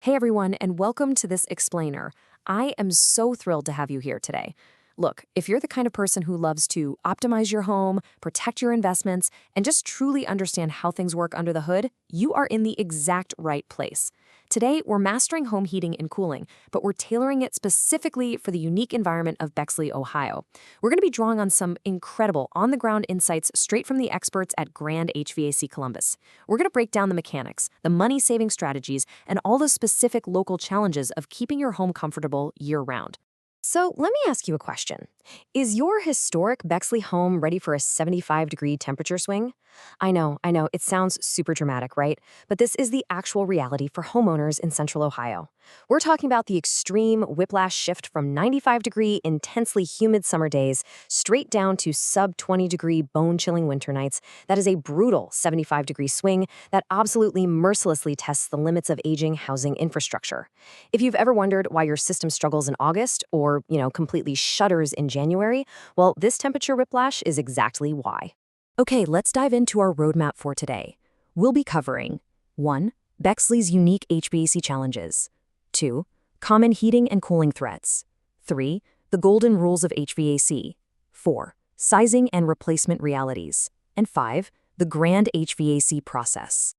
Hey everyone, and welcome to this explainer. I am so thrilled to have you here today. Look, if you're the kind of person who loves to optimize your home, protect your investments, and just truly understand how things work under the hood, you are in the exact right place. Today, we're mastering home heating and cooling, but we're tailoring it specifically for the unique environment of Bexley, Ohio. We're going to be drawing on some incredible on-the-ground insights straight from the experts at Grand HVAC Columbus. We're going to break down the mechanics, the money-saving strategies, and all the specific local challenges of keeping your home comfortable year-round. So let me ask you a question. Is your historic Bexley home ready for a 75-degree temperature swing? I know, it sounds super dramatic, right? But this is the actual reality for homeowners in Central Ohio. We're talking about the extreme whiplash shift from 95-degree, intensely humid summer days straight down to sub-20-degree, bone-chilling winter nights. That is a brutal 75-degree swing that absolutely mercilessly tests the limits of aging housing infrastructure. If you've ever wondered why your system struggles in August or, completely shudders in January, well, this temperature whiplash is exactly why. Okay, let's dive into our roadmap for today. We'll be covering 1. Bexley's unique HVAC challenges. 2. Common heating and cooling threats. 3. The golden rules of HVAC. 4. Sizing and replacement realities. And 5. The Grand HVAC process.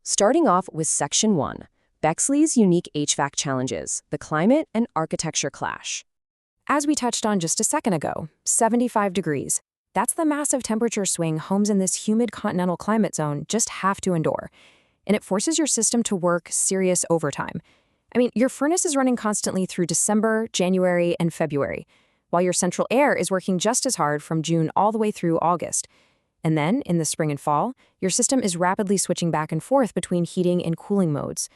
Starting off with Section 1. Bexley's unique HVAC challenges, the climate and architecture clash. As we touched on just a second ago, 75 degrees. That's the massive temperature swing homes in this humid continental climate zone just have to endure. And it forces your system to work serious overtime. Your furnace is running constantly through December, January, and February, while your central air is working just as hard from June all the way through August. And then, in the spring and fall, your system is rapidly switching back and forth between heating and cooling modes.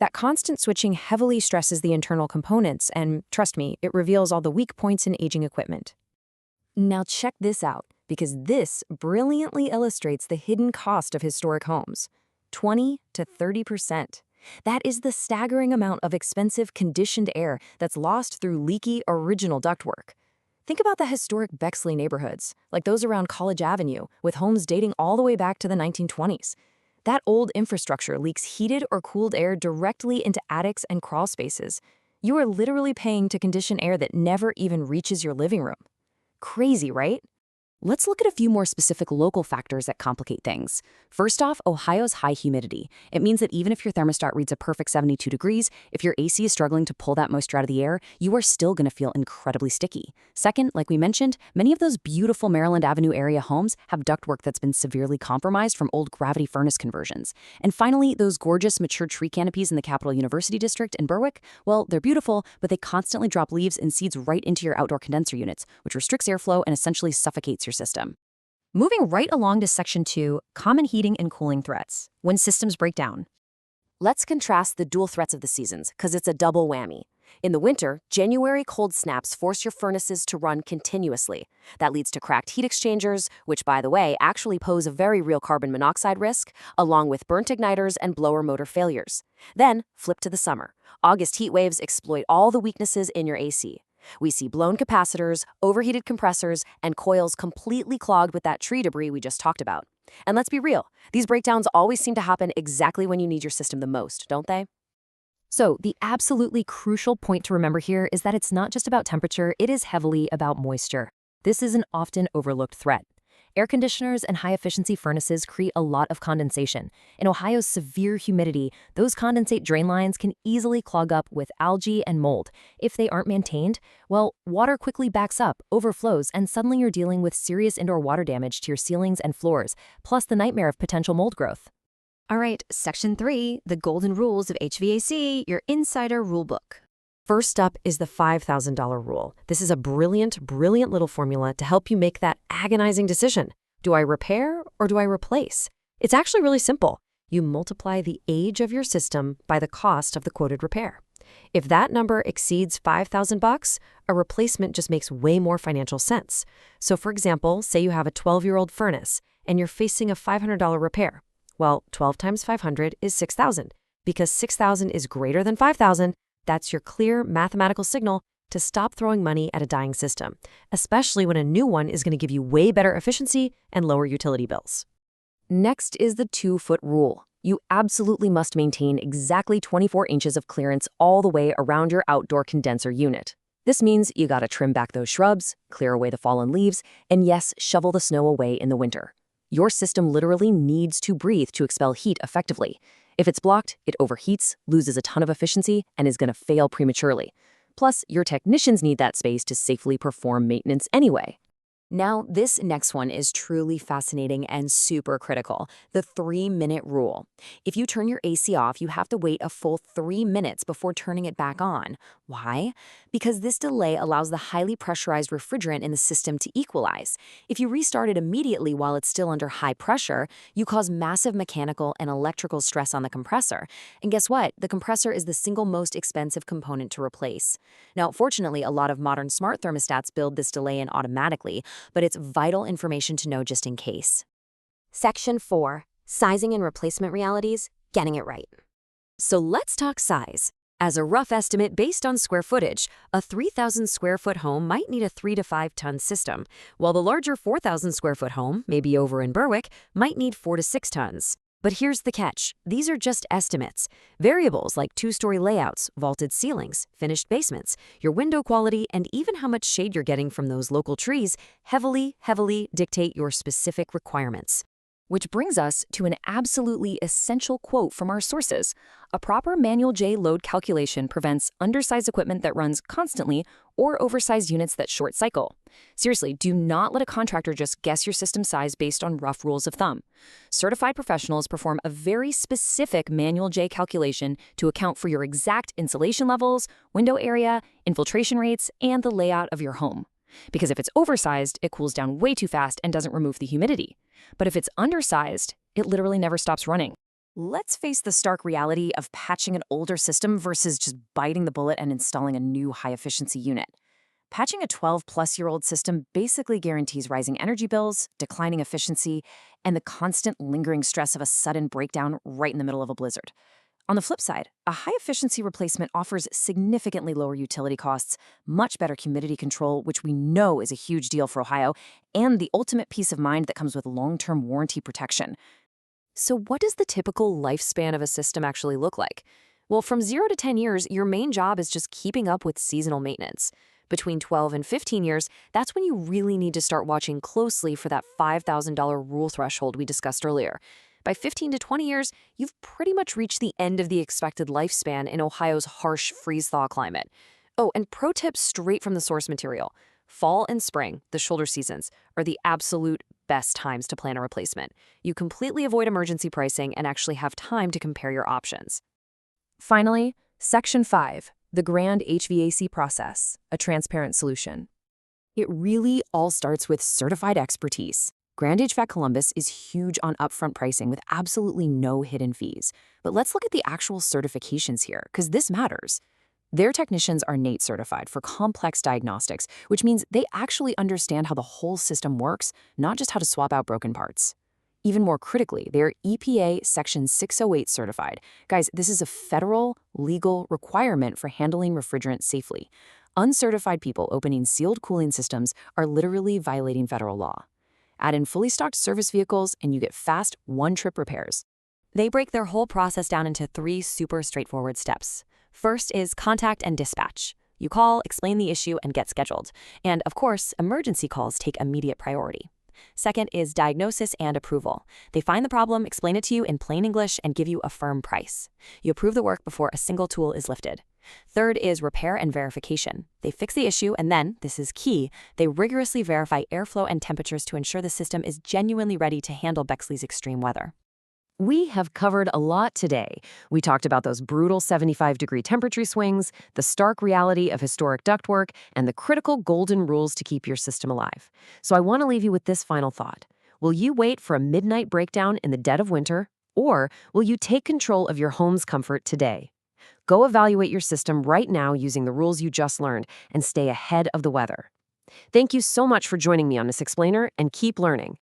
That constant switching heavily stresses the internal components, and trust me, it reveals all the weak points in aging equipment. Now check this out, because this brilliantly illustrates the hidden cost of historic homes. 20 to 30%. That is the staggering amount of expensive conditioned air that's lost through leaky original ductwork. Think about the historic Bexley neighborhoods, like those around College Avenue, with homes dating all the way back to the 1920s. That old infrastructure leaks heated or cooled air directly into attics and crawl spaces. You are literally paying to condition air that never even reaches your living room. Crazy, right? Let's look at a few more specific local factors that complicate things. First off, Ohio's high humidity. It means that even if your thermostat reads a perfect 72 degrees, if your AC is struggling to pull that moisture out of the air, you are still going to feel incredibly sticky. Second, like we mentioned, many of those beautiful Maryland Avenue area homes have ductwork that's been severely compromised from old gravity furnace conversions. And finally, those gorgeous mature tree canopies in the Capital University District in Berwick, well, they're beautiful, but they constantly drop leaves and seeds right into your outdoor condenser units, which restricts airflow and essentially suffocates your system. Moving right along to Section 2, common heating and cooling threats, when systems break down. Let's contrast the dual threats of the seasons, because it's a double whammy. In the winter, January cold snaps force your furnaces to run continuously. That leads to cracked heat exchangers, which, by the way, actually pose a very real carbon monoxide risk, along with burnt igniters and blower motor failures. Then, flip to the summer. August heat waves exploit all the weaknesses in your AC. We see blown capacitors, overheated compressors, and coils completely clogged with that tree debris we just talked about. And let's be real, these breakdowns always seem to happen exactly when you need your system the most, don't they? So, the absolutely crucial point to remember here is that it's not just about temperature, it is heavily about moisture. This is an often overlooked threat. Air conditioners and high-efficiency furnaces create a lot of condensation. In Ohio's severe humidity, those condensate drain lines can easily clog up with algae and mold. If they aren't maintained, well, water quickly backs up, overflows, and suddenly you're dealing with serious indoor water damage to your ceilings and floors, plus the nightmare of potential mold growth. All right, Section 3, the golden rules of HVAC, your insider rulebook. First up is the $5,000 rule. This is a brilliant little formula to help you make that agonizing decision. Do I repair or do I replace? It's actually really simple. You multiply the age of your system by the cost of the quoted repair. If that number exceeds $5,000, a replacement just makes way more financial sense. So for example, say you have a 12-year-old furnace and you're facing a $500 repair. Well, 12 times 500 is 6,000. Because 6,000 is greater than 5,000, that's your clear mathematical signal to stop throwing money at a dying system, especially when a new one is going to give you way better efficiency and lower utility bills. Next is the 2-foot rule. You absolutely must maintain exactly 24 inches of clearance all the way around your outdoor condenser unit. This means you gotta trim back those shrubs, clear away the fallen leaves, and yes, shovel the snow away in the winter. Your system literally needs to breathe to expel heat effectively. If it's blocked, it overheats, loses a ton of efficiency, and is gonna fail prematurely. Plus, your technicians need that space to safely perform maintenance anyway. Now, this next one is truly fascinating and super critical, the 3-minute rule. If you turn your AC off, you have to wait a full 3 minutes before turning it back on. Why? Because this delay allows the highly pressurized refrigerant in the system to equalize. If you restart it immediately while it's still under high pressure, you cause massive mechanical and electrical stress on the compressor. And guess what? The compressor is the single most expensive component to replace. Now, fortunately, a lot of modern smart thermostats build this delay in automatically, but it's vital information to know just in case. Section 4. Sizing and replacement realities, getting it right. So let's talk size. As a rough estimate based on square footage, a 3,000 square foot home might need a 3 to 5 ton system, while the larger 4,000 square foot home, maybe over in Berwick, might need 4 to 6 tons. But here's the catch. These are just estimates. Variables like 2-story layouts, vaulted ceilings, finished basements, your window quality, and even how much shade you're getting from those local trees heavily dictate your specific requirements. Which brings us to an absolutely essential quote from our sources. A proper manual J load calculation prevents undersized equipment that runs constantly or oversized units that short cycle. Seriously, do not let a contractor just guess your system size based on rough rules of thumb. Certified professionals perform a very specific manual J calculation to account for your exact insulation levels, window area, infiltration rates, and the layout of your home. Because if it's oversized, it cools down way too fast and doesn't remove the humidity. But if it's undersized, it literally never stops running. Let's face the stark reality of patching an older system versus just biting the bullet and installing a new high-efficiency unit. Patching a 12-plus-year-old system basically guarantees rising energy bills, declining efficiency, and the constant lingering stress of a sudden breakdown right in the middle of a blizzard. On the flip side, a high-efficiency replacement offers significantly lower utility costs, much better humidity control, which we know is a huge deal for Ohio, and the ultimate peace of mind that comes with long-term warranty protection. So what does the typical lifespan of a system actually look like? Well, from 0 to 10 years, your main job is just keeping up with seasonal maintenance. Between 12 and 15 years, that's when you really need to start watching closely for that $5,000 rule threshold we discussed earlier. By 15 to 20 years, you've pretty much reached the end of the expected lifespan in Ohio's harsh freeze-thaw climate. Oh, and pro tip straight from the source material. Fall and spring, the shoulder seasons, are the absolute best times to plan a replacement. You completely avoid emergency pricing and actually have time to compare your options. Finally, Section 5, the Grand HVAC process, a transparent solution. It really all starts with certified expertise. Grand HVAC Columbus is huge on upfront pricing with absolutely no hidden fees. But let's look at the actual certifications here, because this matters. Their technicians are NATE certified for complex diagnostics, which means they actually understand how the whole system works, not just how to swap out broken parts. Even more critically, they're EPA Section 608 certified. Guys, this is a federal legal requirement for handling refrigerant safely. Uncertified people opening sealed cooling systems are literally violating federal law. Add in fully stocked service vehicles, and you get fast, one-trip repairs. They break their whole process down into 3 super straightforward steps. First is contact and dispatch. You call, explain the issue, and get scheduled. And, of course, emergency calls take immediate priority. Second is diagnosis and approval. They find the problem, explain it to you in plain English, and give you a firm price. You approve the work before a single tool is lifted. Third is repair and verification. They fix the issue and then, this is key, they rigorously verify airflow and temperatures to ensure the system is genuinely ready to handle Bexley's extreme weather. We have covered a lot today. We talked about those brutal 75-degree temperature swings, the stark reality of historic ductwork, and the critical golden rules to keep your system alive. So I want to leave you with this final thought. Will you wait for a midnight breakdown in the dead of winter, or will you take control of your home's comfort today? Go evaluate your system right now using the rules you just learned and stay ahead of the weather. Thank you so much for joining me on this explainer, and keep learning.